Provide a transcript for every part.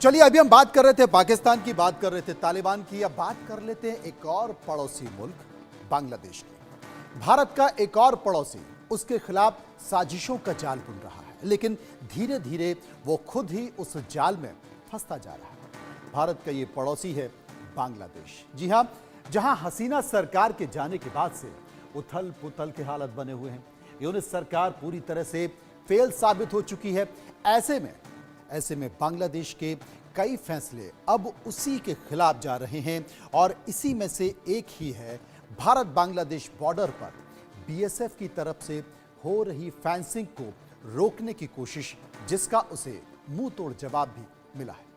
चलिए अभी हम बात कर रहे थे पाकिस्तान की, बात कर रहे थे तालिबान की। अब बात कर लेते हैं एक और पड़ोसी मुल्क बांग्लादेश की। भारत का एक और पड़ोसी, उसके खिलाफ साजिशों का जाल बुन रहा है, लेकिन धीरे धीरे वो खुद ही उस जाल में फंसता जा रहा है। भारत का ये पड़ोसी है बांग्लादेश। जी हां, जहां हसीना सरकार के जाने के बाद से उथल पुथल के हालत बने हुए हैं। यूनुस सरकार पूरी तरह से फेल साबित हो चुकी है। ऐसे में बांग्लादेश के कई फैसले अब उसी के खिलाफ जा रहे हैं और इसी में से एक ही है भारत बांग्लादेश बॉर्डर पर बीएसएफ की तरफ से हो रही फेंसिंग को रोकने की कोशिश, जिसका उसे मुंह तोड़ जवाब भी मिला है।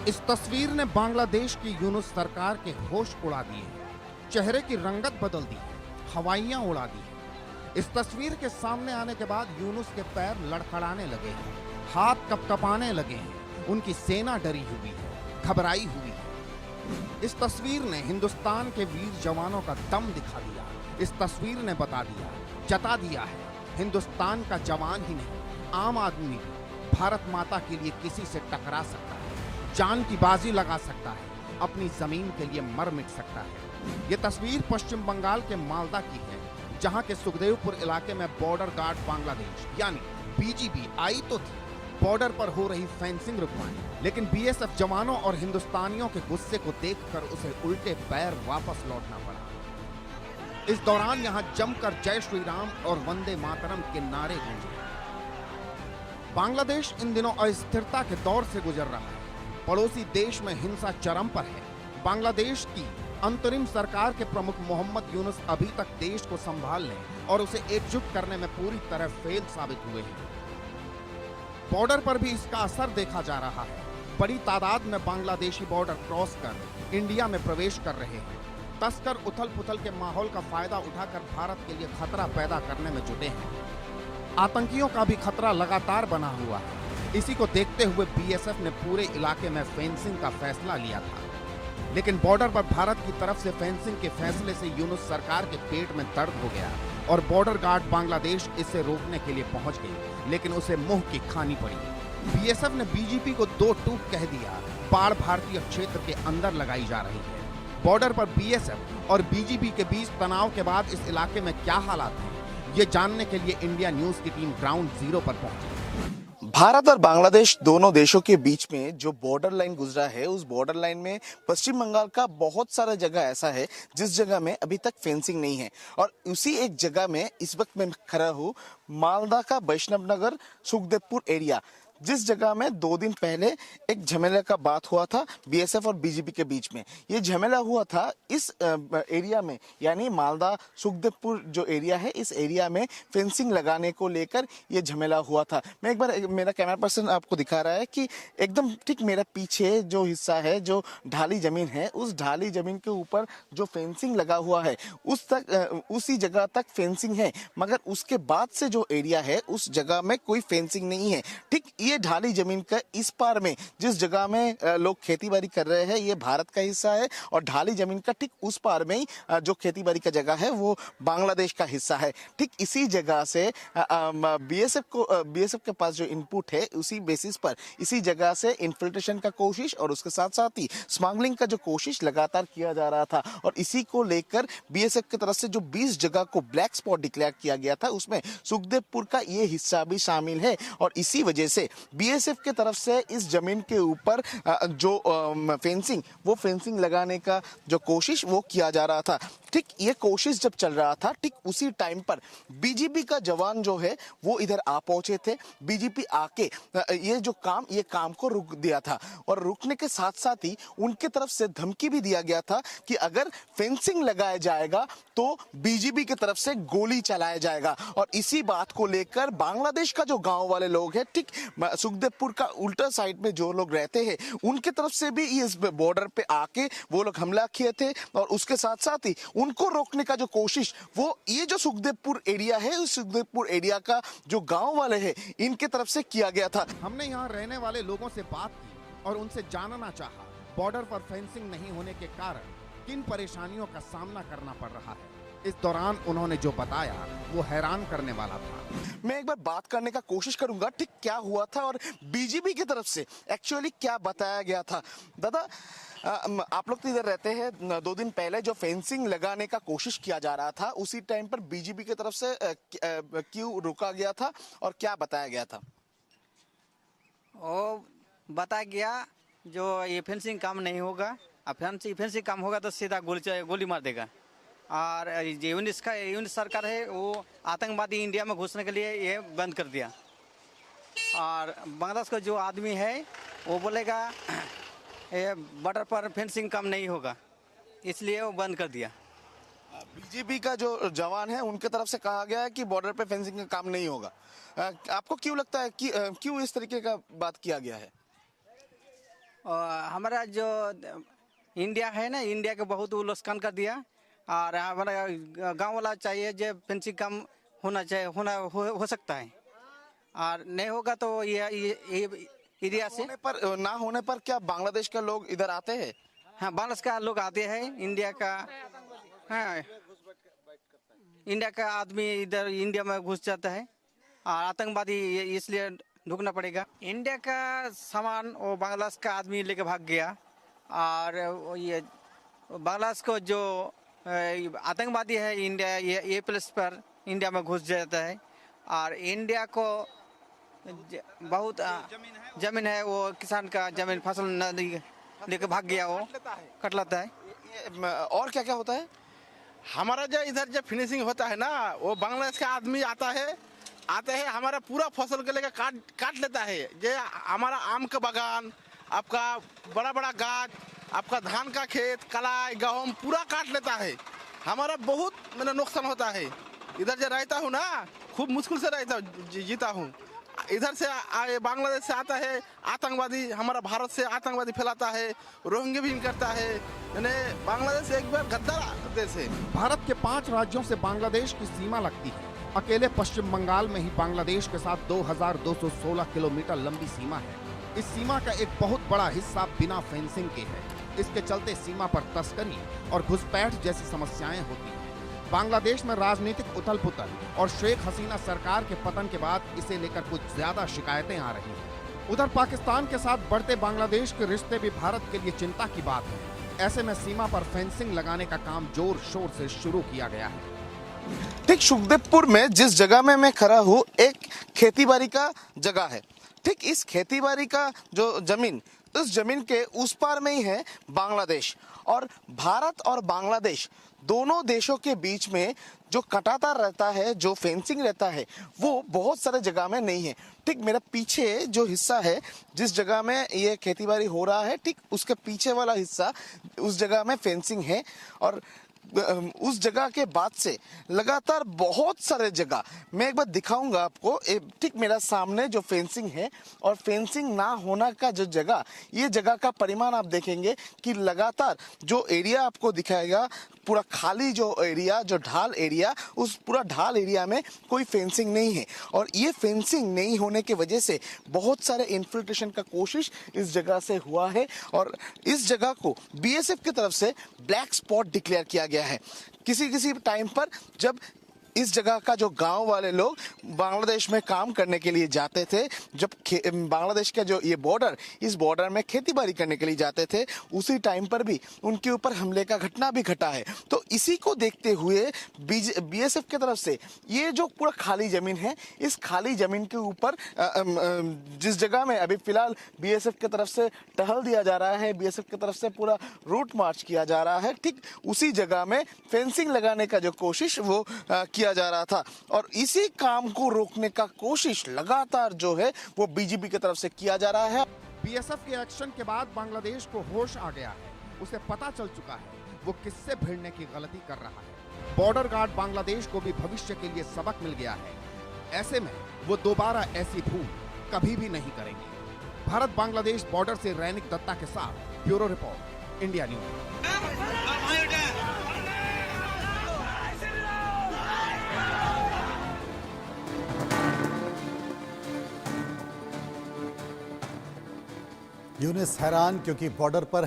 इस तस्वीर ने बांग्लादेश की यूनुस सरकार के होश उड़ा दिए, चेहरे की रंगत बदल दी, हवाइयां उड़ा दी। इस तस्वीर के सामने आने के बाद यूनुस के पैर लड़खड़ाने लगे हैं, हाथ कपकपाने लगे हैं। उनकी सेना डरी हुई है, घबराई हुई है। इस तस्वीर ने हिंदुस्तान के वीर जवानों का दम दिखा दिया। इस तस्वीर ने बता दिया, जता दिया है, हिंदुस्तान का जवान ही नहीं, आम आदमी भी भारत माता के लिए किसी से टकरा सकता है, जान की बाजी लगा सकता है, अपनी जमीन के लिए मर मिट सकता है। ये तस्वीर पश्चिम बंगाल के मालदा की है, जहां के सुखदेवपुर इलाके में बॉर्डर गार्ड बांग्लादेश यानी बीजीबी आई तो थी बॉर्डर पर हो रही फेंसिंग रुकवाने, लेकिन बीएसएफ जवानों और हिंदुस्तानियों के गुस्से को देखकर उसे उल्टे पैर वापस लौटना पड़ा। इस दौरान यहां जमकर जय श्री राम और वंदे मातरम के नारे गूंजे। बांग्लादेश इन दिनों अस्थिरता के दौर से गुजर रहा है। पड़ोसी देश में हिंसा चरम पर है। बांग्लादेश की अंतरिम सरकार के प्रमुख मोहम्मद यूनुस अभी तक देश को संभालने और उसे एकजुट करने में पूरी तरह फेल साबित हुए हैं। बॉर्डर पर भी इसका असर देखा जा रहा है। बड़ी तादाद में बांग्लादेशी बॉर्डर क्रॉस कर इंडिया में प्रवेश कर रहे हैं। तस्कर उथल पुथल के माहौल का फायदा उठाकर भारत के लिए खतरा पैदा करने में जुटे हैं। आतंकियों का भी खतरा लगातार बना हुआ है। इसी को देखते हुए बीएसएफ ने पूरे इलाके में फेंसिंग का फैसला लिया था, लेकिन बॉर्डर पर भारत की तरफ से फेंसिंग के फैसले से यूनुस सरकार के पेट में दर्द हो गया और बॉर्डर गार्ड बांग्लादेश इसे रोकने के लिए पहुंच गई, लेकिन उसे मुंह की खानी पड़ी। बीएसएफ ने बीजीपी को दो टूक कह दिया। बाढ़ भारतीय क्षेत्र के अंदर लगाई जा रही है। बॉर्डर पर बीएसएफ और बीजीपी के बीच तनाव के बाद इस इलाके में क्या हालात हैं, ये जानने के लिए इंडिया न्यूज की टीम ग्राउंड जीरो पर पहुंची। भारत और बांग्लादेश दोनों देशों के बीच में जो बॉर्डर लाइन गुजरा है, उस बॉर्डर लाइन में पश्चिम बंगाल का बहुत सारा जगह ऐसा है जिस जगह में अभी तक फेंसिंग नहीं है। और उसी एक जगह में इस वक्त मैं खड़ा हूँ, मालदा का वैष्णव नगर सुखदेवपुर एरिया, जिस जगह में 2 दिन पहले एक झमेला का बात हुआ था बीएसएफ और बीजीपी के बीच में। ये झमेला हुआ था इस एरिया में, यानी मालदा सुखदेवपुर जो एरिया है, इस एरिया में फेंसिंग लगाने को लेकर ये झमेला हुआ था। मैं एक बार, मेरा कैमरा पर्सन आपको दिखा रहा है कि एकदम ठीक मेरा पीछे जो हिस्सा है, जो ढाली जमीन है, उस ढाली जमीन के ऊपर जो फेंसिंग लगा हुआ है उसी जगह तक फेंसिंग है, मगर उसके बाद से जो एरिया है उस जगह में कोई फेंसिंग नहीं है। ठीक ये ढाली जमीन का इस पार में जिस जगह में लोग खेतीबाड़ी कर रहे हैं, ये भारत का हिस्सा है, और ढाली जमीन का ठीक उस पार में ही जो खेतीबाड़ी का जगह है वो बांग्लादेश का हिस्सा है। ठीक इसी जगह से बीएसएफ के पास जो इनपुट है, उसी बेसिस पर इसी जगह से इन्फिल्ट्रेशन का कोशिश और उसके साथ साथ ही स्मगलिंग का जो कोशिश लगातार किया जा रहा था। और इसी को लेकर बीएसएफ की तरफ से जो 20 जगह को ब्लैक स्पॉट डिक्लेयर किया गया था, उसमें सुखदेवपुर का ये हिस्सा भी शामिल है। और इसी वजह से बीएसएफ के तरफ से इस जमीन के ऊपर जो फेंसिंग लगाने का जो कोशिश वो किया जा रहा था। ठीक ये कोशिश जब चल रहा था, ठीक उसी टाइम पर बीजीपी का जवान जो है वो इधर आ पहुंचे थे। बीजीपी आके ये काम को रुक दिया था, और रुकने के साथ साथ ही उनके तरफ से धमकी भी दिया गया था कि अगर फेंसिंग लगाया जाएगा तो बीजीपी की तरफ से गोली चलाया जाएगा। और इसी बात को लेकर बांग्लादेश का जो गांव वाले लोग हैं, ठीक सुखदेवपुर का उल्टा साइड में जो लोग रहते हैं, उनके तरफ से भी इस बॉर्डर पे आके वो लोग हमला किए थे। और उसके साथ साथ ही उनको रोकने का जो कोशिश, वो ये जो सुखदेवपुर एरिया है, उस सुखदेवपुर एरिया का जो गांव वाले हैं, इनके तरफ से किया गया था। हमने यहाँ रहने वाले लोगों से बात की और उनसे जानना चाहा बॉर्डर पर फेंसिंग नहीं होने के कारण किन परेशानियों का सामना करना पड़ रहा है, इस दौरान उन्होंने जो बताया वो हैरान करने वाला था। मैं एक बार बात करने का कोशिश करूंगा ठीक क्या हुआ था और बीजेपी की तरफ से एक्चुअली क्या बताया गया था। दादा, आप लोग तो इधर रहते हैं, 2 दिन पहले जो फेंसिंग लगाने का कोशिश किया जा रहा था उसी टाइम पर बीजेपी की तरफ से क्यों रोका गया था और क्या बताया गया था? वो बताया गया जो ये फेंसिंग काम नहीं होगा, अब फेंसिंग काम होगा तो सीधा गोली मार देगा। और जो यूनिट सरकार है वो आतंकवादी इंडिया में घुसने के लिए ये बंद कर दिया। और बांग्लादेश का जो आदमी है वो बोलेगा ये बॉर्डर पर फेंसिंग काम नहीं होगा, इसलिए वो बंद कर दिया। बीजेपी का जो जवान है उनके तरफ से कहा गया है कि बॉर्डर पे फेंसिंग का काम नहीं होगा। आपको क्यों लगता है कि क्यों इस तरीके का बात किया गया है? हमारा जो इंडिया है ना, इंडिया के बहुत नुकसान कर दिया। और हमारा गांव वाला चाहिए जो फेंसिंग काम होना चाहिए, हो सकता है। और नहीं होगा तो ये एरिया से ना होने पर क्या बांग्लादेश के लोग इधर आते हैं? हाँ, बांग्लादेश का लोग आते हैं, इंडिया का, हाँ, इंडिया का आदमी इधर इंडिया में घुस जाता है और आतंकवादी इसलिए ढुकना पड़ेगा। इंडिया का सामान वो बांग्लादेश का आदमी लेके भाग गया। और ये बांग्लादेश को जो आतंकवादी है इंडिया ये प्लेस पर इंडिया में घुस जाता है। और इंडिया को बहुत जमीन है, वो किसान का जमीन फसल लेके भाग गया, वो कट लेता है। और क्या क्या होता है? हमारा जो इधर जो फिनिशिंग होता है ना, वो बांग्लादेश का आदमी आते हैं हमारा पूरा फसल के लेकर काट लेता है। जे हमारा आम का बागान, आपका बड़ा बड़ा गाछ, आपका धान का खेत, कलाई गेहूं पूरा काट लेता है। हमारा बहुत नुकसान होता है। इधर जो रहता हूँ ना, खूब मुश्किल से जीता हूँ। इधर से बांग्लादेश से आता है आतंकवादी, हमारा भारत से आतंकवादी फैलाता है, रोहिंग्या भी करता है। यानी बांग्लादेश एक बार गद्दार देश है। भारत के 5 राज्यों से बांग्लादेश की सीमा लगती है। अकेले पश्चिम बंगाल में ही बांग्लादेश के साथ 2216 किलोमीटर लंबी सीमा है। इस सीमा का एक बहुत बड़ा हिस्सा बिना फेंसिंग के है। इसके चलते सीमा पर तस्करी और घुसपैठ जैसी समस्याएं होती हैं। बांग्लादेश में राजनीतिक उथल पुथल और शेख हसीना सरकार के पतन के बाद इसे लेकर कुछ ज्यादा शिकायतें आ रही हैं। उधर पाकिस्तान के साथ बढ़ते बांग्लादेश के रिश्ते भी भारत के लिए चिंता की बात है। ऐसे में सीमा पर फेंसिंग लगाने का काम जोर शोर से शुरू किया गया है। ठीक सुखदेवपुर में जिस जगह में मैं खड़ा हूँ, एक खेतीबाड़ी का जगह है। ठीक इस खेतीबाड़ी का जो जमीन, उस जमीन के उस पार में ही है बांग्लादेश। और भारत और बांग्लादेश दोनों देशों के बीच में जो कटातार रहता है, जो फेंसिंग रहता है, वो बहुत सारे जगह में नहीं है। ठीक मेरा पीछे जो हिस्सा है, जिस जगह में ये खेतीबाड़ी हो रहा है, ठीक उसके पीछे वाला हिस्सा, उस जगह में फेंसिंग है। और उस जगह के बाद से लगातार बहुत सारे जगह मैं एक बार दिखाऊंगा आपको। ठीक मेरा सामने जो फेंसिंग है और फेंसिंग ना होना का जो जगह, ये जगह का परिमाण आप देखेंगे कि लगातार जो एरिया आपको दिखाएगा, पूरा खाली जो एरिया, जो ढाल एरिया, उस पूरा ढाल एरिया में कोई फेंसिंग नहीं है। और ये फेंसिंग नहीं होने की वजह से बहुत सारे इन्फिल्ट्रेशन का कोशिश इस जगह से हुआ है। और इस जगह को बीएसएफ की तरफ से ब्लैक स्पॉट डिक्लेयर किया गया है। किसी टाइम पर जब इस जगह का जो गांव वाले लोग बांग्लादेश में काम करने के लिए जाते थे, जब बांग्लादेश का जो ये बॉर्डर, इस बॉर्डर में खेतीबाड़ी करने के लिए जाते थे, उसी टाइम पर भी उनके ऊपर हमले का घटना भी घटा है। तो इसी को देखते हुए बीएसएफ की तरफ से ये जो पूरा खाली जमीन है, इस खाली जमीन के ऊपर जिस जगह में अभी फिलहाल बीएसएफ की तरफ से टहल दिया जा रहा है, बीएसएफ की तरफ से पूरा रूट मार्च किया जा रहा है, ठीक उसी जगह में फेंसिंग लगाने का जो कोशिश वो किया जा रहा था। और इसी काम को रोकने का कोशिश लगातार जो है वो बीजेपी की तरफ से किया जा रहा है। बीएसएफ के एक्शन के बाद बांग्लादेश को होश आ गया है। उसे पता चल चुका है वो किससे भिड़ने की गलती कर रहा है। बॉर्डर गार्ड बांग्लादेश को भी भविष्य के लिए सबक मिल गया है। ऐसे में वो दोबारा ऐसी भूल कभी भी नहीं करेंगे। भारत बांग्लादेश बॉर्डर से रैनिक दत्ता के साथ ब्यूरो रिपोर्ट, इंडिया न्यूज। यूनिस हैरान क्योंकि बॉर्डर पर है